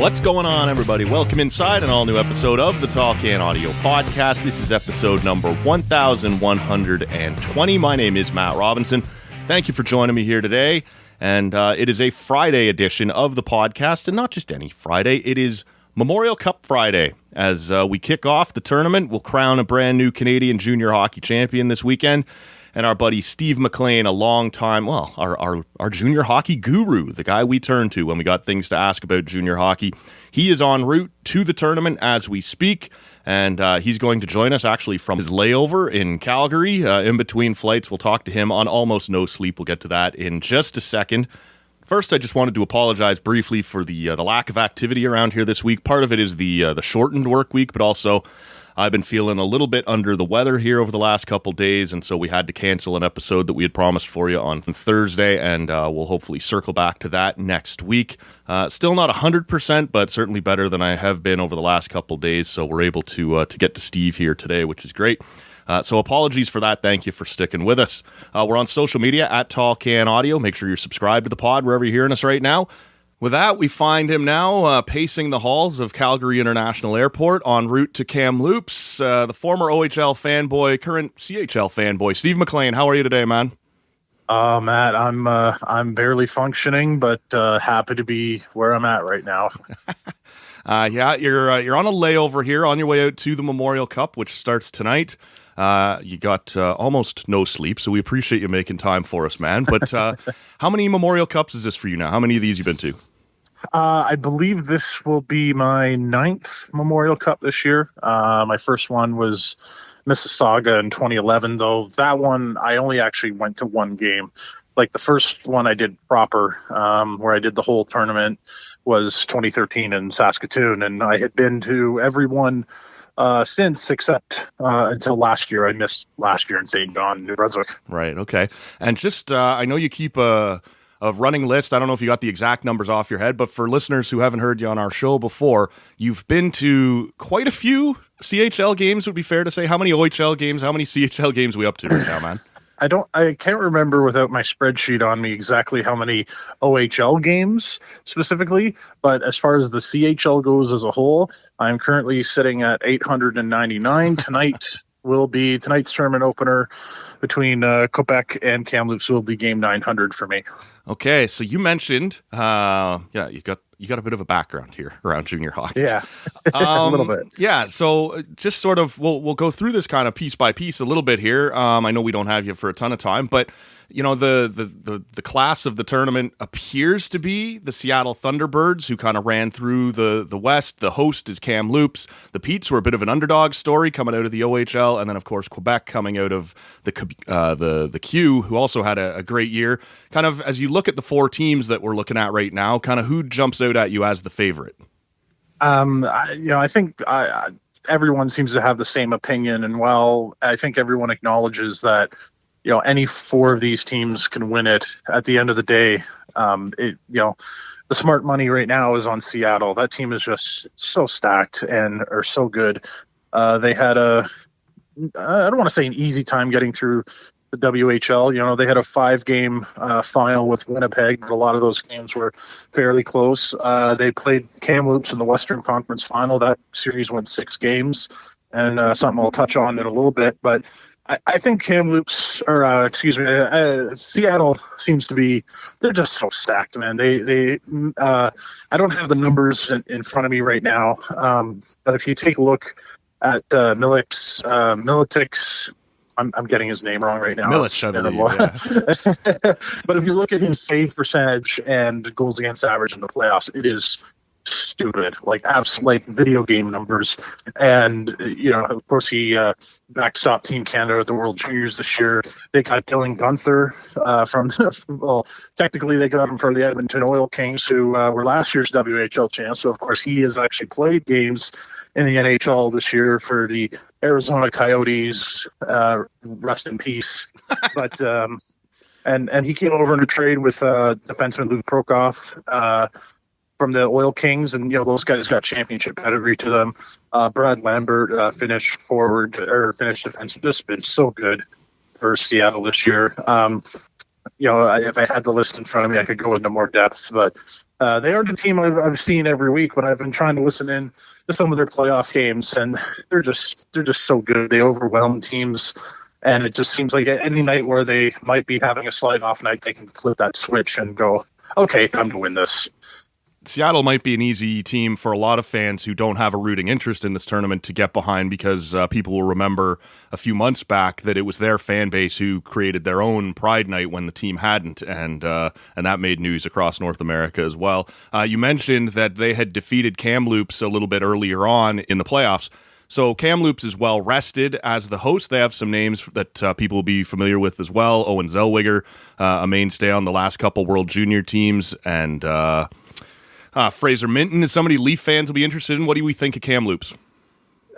What's going on, everybody? Welcome inside an all-new episode of the Tall Can Audio Podcast. This is episode number 1120. My name is Matt Robinson. Thank you for joining me here today. And it is a Friday edition of the podcast, and not just any Friday. It is Memorial Cup Friday. As we kick off the tournament, we'll crown a brand new Canadian junior hockey champion this weekend. And our buddy Steve McLean, a long time, our junior hockey guru, the guy we turn to when we got things to ask about junior hockey. He is en route to the tournament as we speak, and he's going to join us actually from his layover in Calgary. In between flights, we'll talk to him on Almost No Sleep. We'll get to that in just a second. First, I just wanted to apologize briefly for the lack of activity around here this week. Part of it is the shortened work week, but also I've been feeling a little bit under the weather here over the last couple days, and so we had to cancel an episode that we had promised for you on Thursday, and we'll hopefully circle back to that next week. Still not 100%, but certainly better than I have been over the last couple days, so we're able to get to Steve here today, which is great. So apologies for that. Thank you for sticking with us. We're on social media at Tall Can Audio. Make sure you're subscribed to the pod wherever you're hearing us right now. With that, we find him now pacing the halls of Calgary International Airport en route to Kamloops. The former OHL fanboy, current CHL fanboy, Steve McLean. How are you today, man? Matt, I'm barely functioning, but happy to be where I'm at right now. Yeah, you're on a layover here on your way out to the Memorial Cup, which starts tonight. You got almost no sleep, so we appreciate you making time for us, man. But how many Memorial Cups is this for you now? How many of these you been to? I believe this will be my 9th Memorial Cup this year. My first one was Mississauga in 2011, though. That one, I only actually went to one game. Like the first one I did proper, where I did the whole tournament, was 2013 in Saskatoon, and I had been to every one since, except until last year. I missed last year in St. John, New Brunswick. Right, okay. And just, I know you keep a running list. I don't know if you got the exact numbers off your head, but for listeners who haven't heard you on our show before, you've been to quite a few CHL games, would be fair to say. How many OHL games, how many CHL games are we up to right now, man? I can't remember without my spreadsheet on me exactly how many OHL games specifically, but as far as the CHL goes as a whole, I'm currently sitting at 899. Tonight's tournament opener between Quebec and Kamloops will be game 900 for me. Okay, so you mentioned, you got a bit of a background here around junior hockey. Yeah, a little bit. Yeah, so just sort of, we'll go through this kind of piece by piece a little bit here. I know we don't have you for a ton of time, but you know, the class of the tournament appears to be the Seattle Thunderbirds, who kind of ran through the West. The host is Kamloops. The Petes were a bit of an underdog story coming out of the OHL, and then of course Quebec coming out of the Q, who also had a great year. Kind of as you look at the four teams that we're looking at right now, kind of who jumps out at you as the favorite? I think everyone seems to have the same opinion, and while I think everyone acknowledges that, you know, any four of these teams can win it, at the end of the day, the smart money right now is on Seattle. That team is just so stacked and are so good. They had I don't want to say an easy time getting through the WHL. You know, they had a 5-game final with Winnipeg, but a lot of those games were fairly close. They played Kamloops in the Western Conference final. That series went 6 games, and something I'll touch on in a little bit, but I think Seattle seems to be, they're just so stacked, man. I don't have the numbers in front of me right now, but if you take a look at Militich's, I'm getting his name wrong right now. Milich, I believe, yeah. But if you look at his save percentage and goals against average in the playoffs, it is stupid, like absolute video game numbers. And you know, of course, he backstopped Team Canada at the World Juniors this year. They got Dylan Gunther technically they got him from the Edmonton Oil Kings, who were last year's WHL champs. So of course, he has actually played games in the NHL this year for the Arizona Coyotes. Rest in peace. But and he came over in a trade with defenseman Luke Prokof from the Oil Kings, and you know, those guys got championship pedigree to them. Brad Lambert finished defense, just been so good for Seattle this year. if I had the list in front of me, I could go into more depth. But they are the team I've seen every week. But I've been trying to listen in to some of their playoff games, and they're just so good. They overwhelm teams, and it just seems like any night where they might be having a slight off night, they can flip that switch and go, okay, time to win this. Seattle might be an easy team for a lot of fans who don't have a rooting interest in this tournament to get behind, because people will remember a few months back that it was their fan base who created their own Pride Night when the team hadn't, and that made news across North America as well. You mentioned that they had defeated Kamloops a little bit earlier on in the playoffs. So Kamloops is well rested as the host. They have some names that people will be familiar with as well. Owen Zellweger, a mainstay on the last couple World Junior teams, and Fraser Minton is somebody Leaf fans will be interested in. What do we think of Kamloops?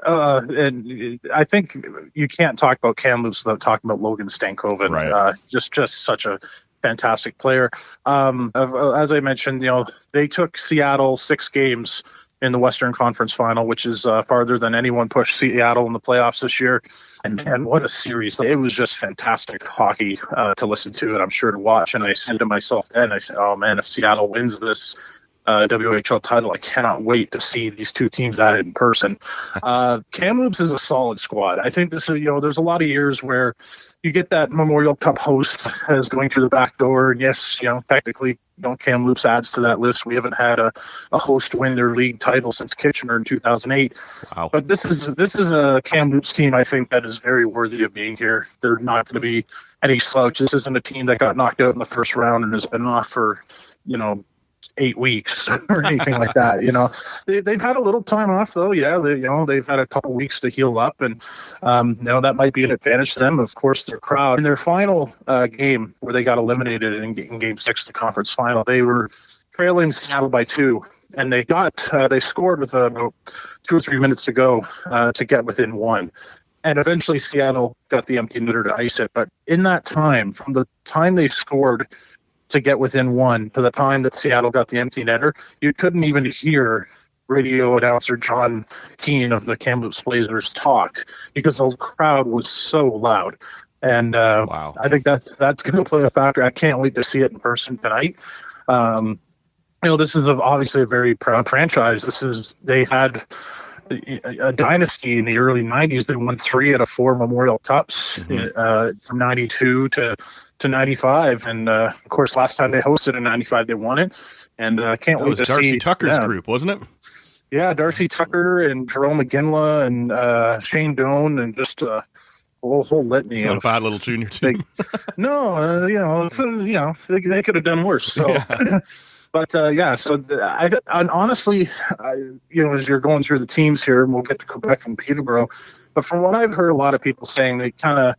And I think you can't talk about Kamloops without talking about Logan Stankoven. Right. Just such a fantastic player. As I mentioned, they took Seattle 6 games in the Western Conference Final, which is farther than anyone pushed Seattle in the playoffs this year. And man, what a series. It was just fantastic hockey to listen to, and I'm sure to watch. And I said to myself then, I said, oh man, if Seattle wins this WHL title, I cannot wait to see these two teams at it in person. Kamloops is a solid squad. I think this is, there's a lot of years where you get that Memorial Cup host as going through the back door. And yes, technically, Kamloops adds to that list. We haven't had a host win their league title since Kitchener in 2008. Wow. But this is a Kamloops team, I think, that is very worthy of being here. They're not going to be any slouch. This isn't a team that got knocked out in the first round and has been off for, 8 weeks or anything like that. They've had a little time off though. Yeah. They've had a couple weeks to heal up, and that might be an advantage to them. Of course, their crowd in their final game where they got eliminated in game 6 of the conference final, they were trailing Seattle by 2, and they scored with about 2 or 3 minutes to go to get within 1. And eventually Seattle got the empty netter to ice it. But in that time, from the time they scored to get within 1 to the time that Seattle got the empty netter, you couldn't even hear radio announcer John Keane of the Kamloops Blazers talk, because the crowd was so loud. And wow. I think that's going to play a factor. I can't wait to see it in person tonight. This is obviously a very proud franchise. They had a dynasty in the early 90s. They won 3 out of 4 Memorial Cups from 92 to 95. And of course, last time they hosted in 95, they won it. And can't wait to see. Darcy Tucker's group, wasn't it? Yeah, Darcy Tucker and Jerome McGinley and Shane Doan, and just a whole litany. Not a bad little junior team. They could have done worse. So. Yeah. But so I honestly, as you're going through the teams here, and we'll get to Quebec and Peterborough, but from what I've heard, a lot of people saying they kind of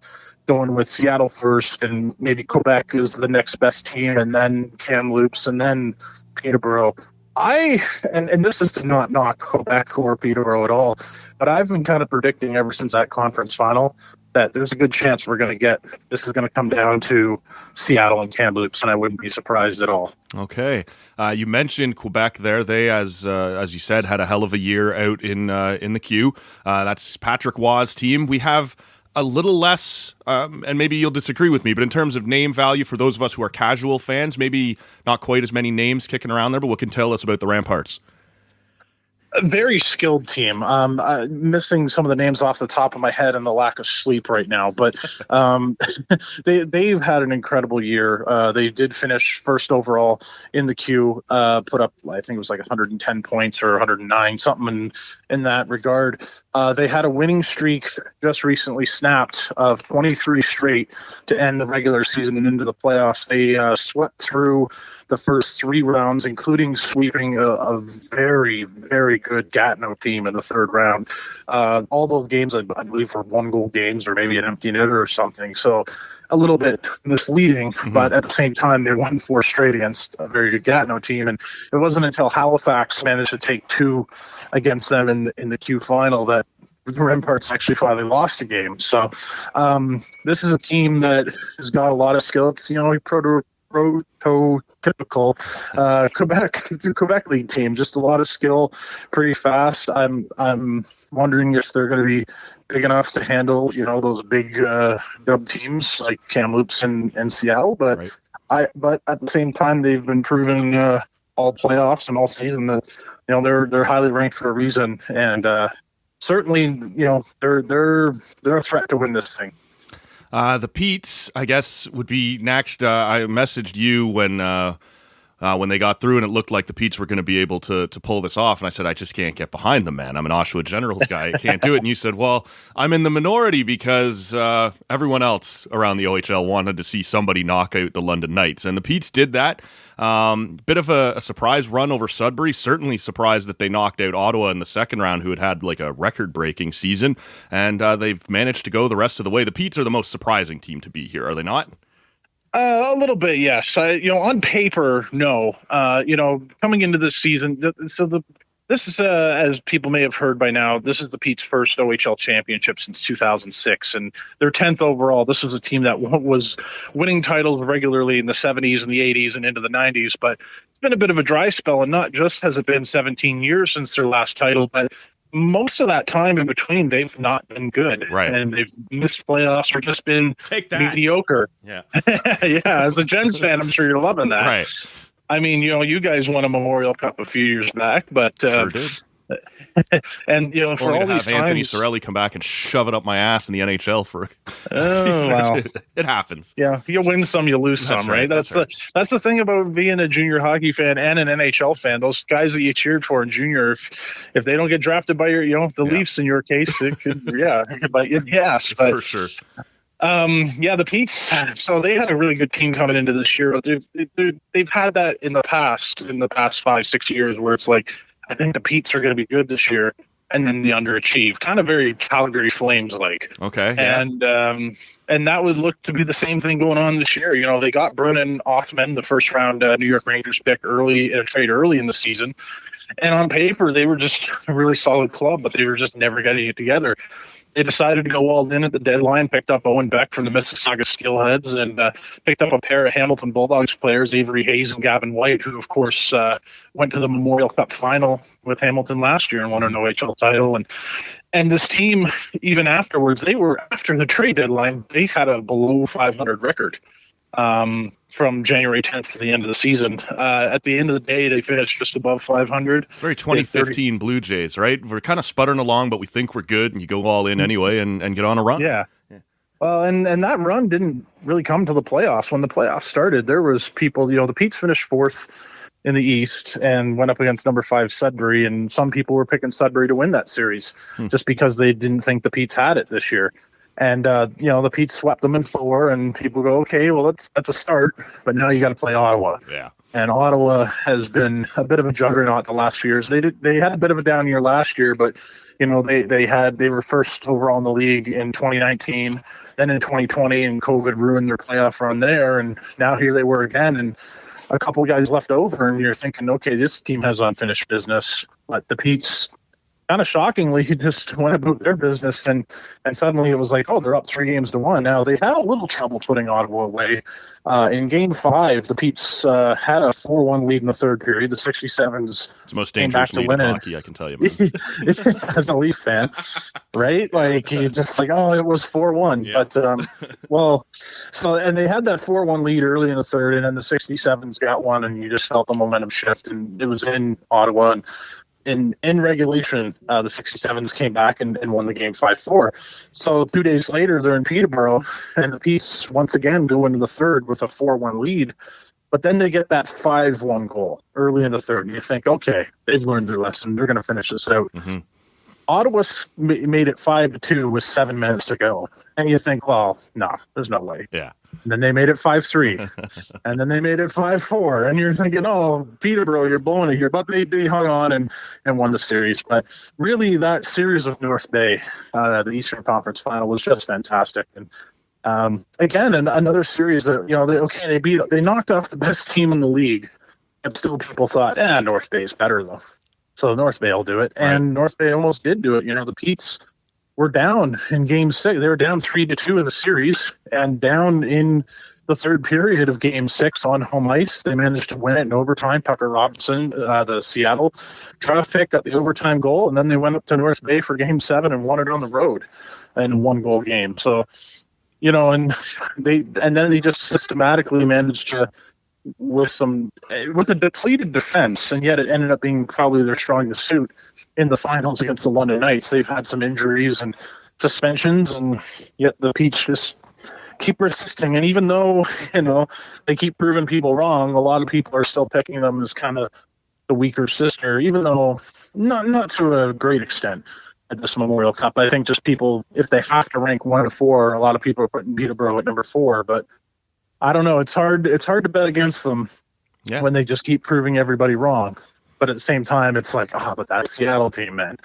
going with Seattle first, and maybe Quebec is the next best team, and then Kamloops, and then Peterborough. And this is to not knock Quebec or Peterborough at all, but I've been kind of predicting ever since that conference final that there's a good chance this is going to come down to Seattle and Kamloops, and I wouldn't be surprised at all. Okay. You mentioned Quebec there. They, as you said, had a hell of a year out in the queue. That's Patrick Waugh's team. We have a little less, and maybe you'll disagree with me, but in terms of name value for those of us who are casual fans, maybe not quite as many names kicking around there, but what can tell us about the Ramparts? A very skilled team. I'm missing some of the names off the top of my head and the lack of sleep right now, but they've had an incredible year. They did finish first overall in the queue, put up, I think it was like 110 points or 109, something in that regard. They had a winning streak just recently snapped of 23 straight to end the regular season and into the playoffs. They swept through the first 3 rounds, including sweeping a very, very good Gatineau team in the 3rd round. All those games, I believe, were 1-goal games or maybe an empty netter or something. So a little bit misleading, but at the same time, they won 4 straight against a very good Gatineau team. And it wasn't until Halifax managed to take 2 against them in the Q final that the Ramparts actually finally lost a game. So this is a team that has got a lot of skill. It's, prototypical Quebec League team, just a lot of skill, pretty fast. I'm wondering if they're going to be big enough to handle, those big dub teams like Kamloops and Seattle. But But at the same time, they've been proven all playoffs and all season that they're highly ranked for a reason, and certainly they're a threat to win this thing. The Petes, I guess, would be next. I messaged you when they got through, and it looked like the Petes were going to be able to pull this off. And I said, I just can't get behind them, man. I'm an Oshawa Generals guy. I can't do it. And you said, well, I'm in the minority because everyone else around the OHL wanted to see somebody knock out the London Knights. And the Petes did that. Bit of a surprise run over Sudbury. Certainly surprised that they knocked out Ottawa in the second round, who had like a record-breaking season. And they've managed to go the rest of the way. The Petes are the most surprising team to be here, are they not? A little bit, yes. On paper, no. Coming into this season, this is, as people may have heard by now, this is the Pete's first OHL championship since 2006, and their 10th overall. This was a team that was winning titles regularly in the 70s and the 80s and into the 90s, but it's been a bit of a dry spell, and not just has it been 17 years since their last title, but most of that time in between, they've not been good. Right. And they've missed playoffs or just been mediocre. Yeah. Yeah. As a Gens fan, I'm sure you're loving that. Right. I mean, you guys won a Memorial Cup a few years back, but sure did. And for all these times, Anthony Cirelli come back and shove it up my ass in the NHL for a season or two. It happens. Yeah, you win some, you lose some, right? That's the thing about being a junior hockey fan and an NHL fan. Those guys that you cheered for in junior, if they don't get drafted by the Leafs in your case, it could it could bite you in the ass. But for sure. The Petes. So they had a really good team coming into this year. They've had that in the past 5-6 years, where it's like, I think the Petes are going to be good this year, and then they underachieve, kind of very Calgary Flames like. Okay, yeah. And that would look to be the same thing going on this year. They got Brennan Othman, the first round New York Rangers pick, trade early in the season, and on paper they were just a really solid club, but they were just never getting it together. They decided to go all in at the deadline, picked up Owen Beck from the Mississauga Skillheads, and picked up a pair of Hamilton Bulldogs players, Avery Hayes and Gavin White, who, of course, went to the Memorial Cup final with Hamilton last year and won an OHL title. And this team, even afterwards, after the trade deadline, they had a below 500 record from January 10th to the end of the season. At the end of the day, they finished just above 500. Very 2015 Blue Jays, right? We're kind of sputtering along, but we think we're good, and you go all in anyway and get on a run. Yeah. Well, and that run didn't really come to the playoffs. When the playoffs started, there was people, the Petes finished fourth in the East and went up against number 5 Sudbury, and some people were picking Sudbury to win that series just because they didn't think the Petes had it this year. And, the Petes swept them in 4, and people go, okay, well, that's a start, but now you got to play Ottawa. Yeah. And Ottawa has been a bit of a juggernaut the last few years. They had a bit of a down year last year, but, they were first overall in the league in 2019, then in 2020, and COVID ruined their playoff run there. And now here they were again, and a couple of guys left over, and you're thinking, okay, this team has unfinished business. But the Petes, kind of shockingly, just went about their business, and suddenly it was like, oh, they're up 3-1. Now, they had a little trouble putting Ottawa away. In Game 5, the Petes had a 4-1 lead in the third period. The 67s it's the most dangerous lead in hockey, I can tell you, man. As a Leaf fan, right? Like, you just like, oh, it was 4-1. Yeah. But, and they had that 4-1 lead early in the third, and then the 67s got one, and you just felt the momentum shift, and it was in Ottawa, and in regulation, the 67s came back and won the game 5-4. So 2 days later, they're in Peterborough, and the Petes once again go into the third with a 4-1 lead. But then they get that 5-1 goal early in the third, and you think, okay, they've learned their lesson. They're going to finish this out. Mm-hmm. Ottawa made it 5-2 with 7 minutes to go. And you think, well, no, there's no way. Yeah. And then they made it 5-3. And then they made it 5-4. And you're thinking, oh, Peterborough, you're blowing it here. But they hung on and won the series. But really, that series of North Bay, the Eastern Conference Final, was just fantastic. And again, another series that, they knocked off the best team in the league. And still people thought, North Bay is better, though. So North Bay will do it. And right. North Bay almost did do it. The Petes were down in Game 6. They were down 3-2 in the series, and down in the third period of Game 6 on home ice. They managed to win it in overtime. Tucker Robinson, the Seattle draft pick, got the overtime goal, and then they went up to North Bay for Game 7 and won it on the road in a 1-goal game. So and then they just systematically managed to, with a depleted defense, and yet it ended up being probably their strongest suit in the finals against the London Knights. They've had some injuries and suspensions, and yet the Peach just keep persisting. And even though, they keep proving people wrong, a lot of people are still picking them as kind of the weaker sister, even though not to a great extent at this Memorial Cup. I think just people, if they have to rank 1 to 4, a lot of people are putting Peterborough at number 4, but I don't know. It's hard to bet against them when they just keep proving everybody wrong. But at the same time, it's like, but that Seattle team, man.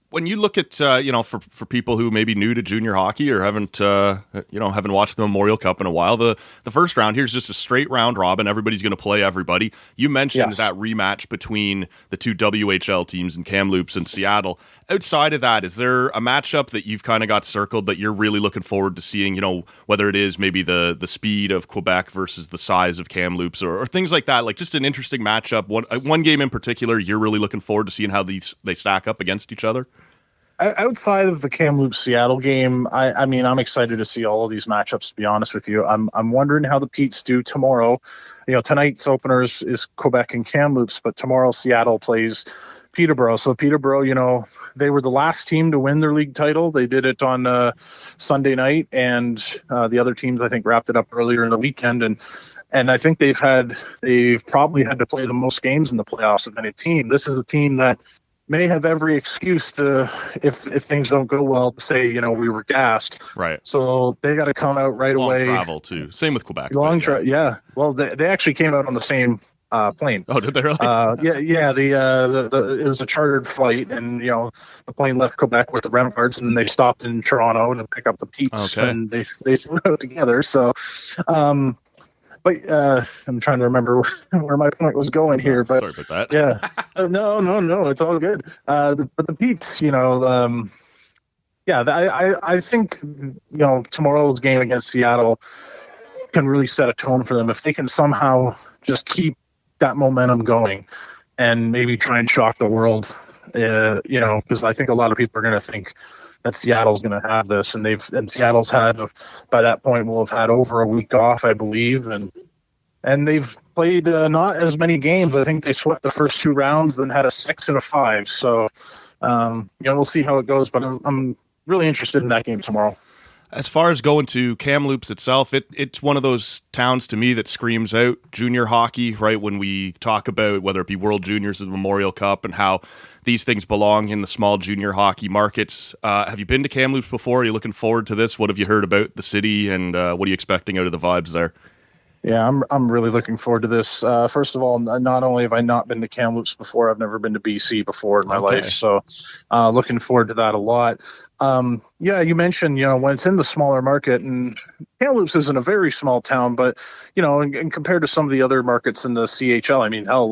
When you look at, for people who may be new to junior hockey or haven't watched the Memorial Cup in a while, the first round here's just a straight round robin. Everybody's going to play everybody. You mentioned that rematch between the two WHL teams in Kamloops and Seattle. Outside of that, is there a matchup that you've kind of got circled that you're really looking forward to seeing, whether it is maybe the speed of Quebec versus the size of Kamloops or things like that, like just an interesting matchup, one game in particular you're really looking forward to seeing how they stack up against each other? Outside of the Kamloops Seattle game, I mean, I'm excited to see all of these matchups, to be honest with you. I'm wondering how the Petes do tomorrow. Tonight's opener is Quebec and Kamloops, but tomorrow Seattle plays Peterborough. So Peterborough, they were the last team to win their league title. They did it on Sunday night, and the other teams, I think, wrapped it up earlier in the weekend. And I think they've probably had to play the most games in the playoffs of any team. This is a team that may have every excuse to, if things don't go well, to say, we were gassed. Right. So they got to come out right away. Long travel, too. Same with Quebec. Yeah. Well, they actually came out on the same plane. Oh, did they really? Yeah. It was a chartered flight, and, the plane left Quebec with the Ramparts, and then they stopped in Toronto to pick up the Petes, and they flew out together. So, but I'm trying to remember where my point was going here. But sorry about that. Yeah, no, it's all good. But the Petes, I think tomorrow's game against Seattle can really set a tone for them if they can somehow just keep that momentum going and maybe try and shock the world. Because I think a lot of people are going to think that Seattle's going to have this, and Seattle's had, by that point, will have had over a week off, I believe, and they've played not as many games. I think they swept the first 2 rounds, then had a 6 and a 5. So, we'll see how it goes, but I'm really interested in that game tomorrow. As far as going to Kamloops itself, it's one of those towns to me that screams out junior hockey, right? When we talk about whether it be World Juniors or the Memorial Cup and how these things belong in the small junior hockey markets. Have you been to Kamloops before? Are you looking forward to this? What have you heard about the city, and what are you expecting out of the vibes there? Yeah, I'm really looking forward to this. First of all, not only have I not been to Kamloops before, I've never been to BC before in my life. So looking forward to that a lot. You mentioned, when it's in the smaller market, and Kamloops isn't a very small town, but, and compared to some of the other markets in the CHL, I mean, hell,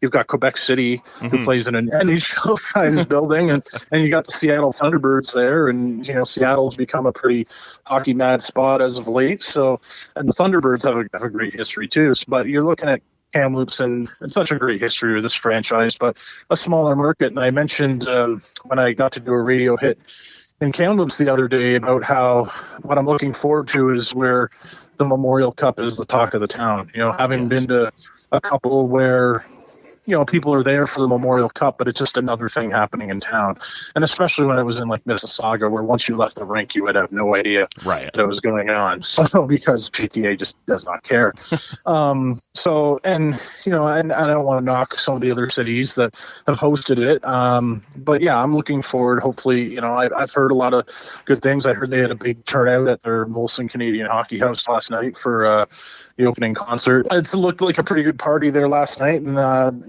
you've got Quebec City, who plays in an NHL-sized building, and you got the Seattle Thunderbirds there, and, Seattle's become a pretty hockey-mad spot as of late, so, and the Thunderbirds have a great history, too, but you're looking at Kamloops and such a great history with this franchise, but a smaller market. And I mentioned when I got to do a radio hit in Kamloops the other day about how what I'm looking forward to is where the Memorial Cup is the talk of the town. Having been to a couple where people are there for the Memorial Cup, but it's just another thing happening in town. And especially when it was in like Mississauga, where once you left the rink, you would have no idea what was going on. So because GTA just does not care. And I don't want to knock some of the other cities that have hosted it. But yeah, I'm looking forward. Hopefully, I've heard a lot of good things. I heard they had a big turnout at their Molson Canadian Hockey House last night for the opening concert. It looked like a pretty good party there last night, and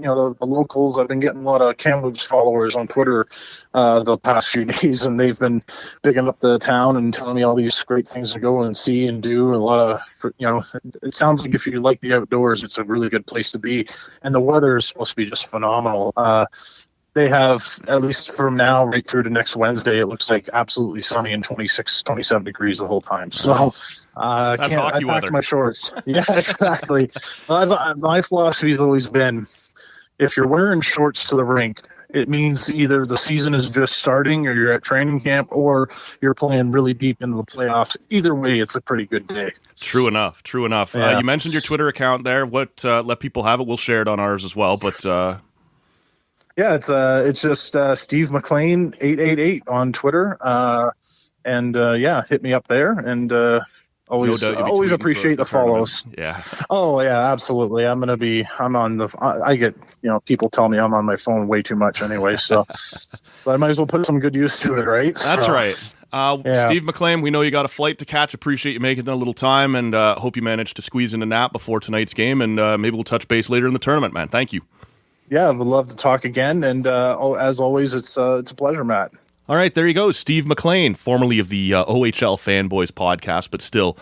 the locals, I've been getting a lot of Kamloops followers on Twitter the past few days, and they've been bigging up the town and telling me all these great things to go and see and do. A lot of, it sounds like if you like the outdoors, it's a really good place to be, and the weather is supposed to be just phenomenal. They have, at least from now right through to next Wednesday, it looks like absolutely sunny and 26, 27 degrees the whole time. So I packed my shorts. Yeah, exactly. My philosophy has always been, if you're wearing shorts to the rink, it means either the season is just starting or you're at training camp or you're playing really deep into the playoffs. Either way, it's a pretty good day. True enough. Yeah. You mentioned your Twitter account there. What? Let people have it. We'll share it on ours as well. But yeah, it's just Steve McLean 888 on Twitter. Hit me up there, and always appreciate the follows. Yeah. Oh yeah, absolutely. I'm on the. I get people tell me I'm on my phone way too much anyway, so but I might as well put some good use to it, right? That's right. Steve McLean, we know you got a flight to catch. Appreciate you making a little time, and hope you managed to squeeze in a nap before tonight's game. And maybe we'll touch base later in the tournament, man. Thank you. Yeah, would love to talk again. And as always, it's a pleasure, Matt. All right, there you go. Steve McLean, formerly of the OHL Fanboys podcast, but still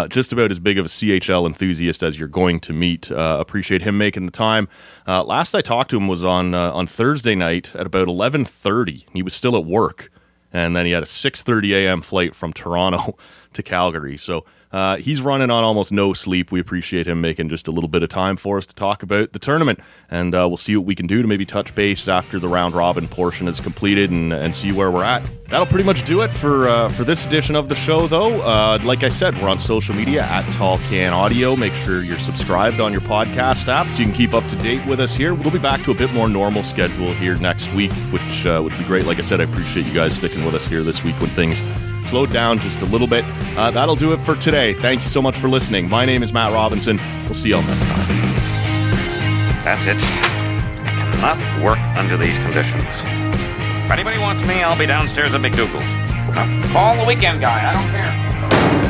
just about as big of a CHL enthusiast as you're going to meet. Appreciate him making the time. Last I talked to him was on Thursday night at about 11:30. He was still at work, and then he had a 6:30 a.m. flight from Toronto to Calgary. So he's running on almost no sleep. We appreciate him making just a little bit of time for us to talk about the tournament, and we'll see what we can do to maybe touch base after the round robin portion is completed and see where we're at. That'll pretty much do it for this edition of the show, though. Like I said, we're on social media at Tall Can Audio. Make sure you're subscribed on your podcast app so you can keep up to date with us here. We'll be back to a bit more normal schedule here next week, which would be great. Like I said, I appreciate you guys sticking with us here this week when things slowed down just a little bit. That'll do it for today. Thank you so much for listening. My name is Matt Robinson. We'll see y'all next time. That's it. I cannot work under these conditions. If anybody wants me, I'll be downstairs at McDougal's. Call the weekend guy. I don't care.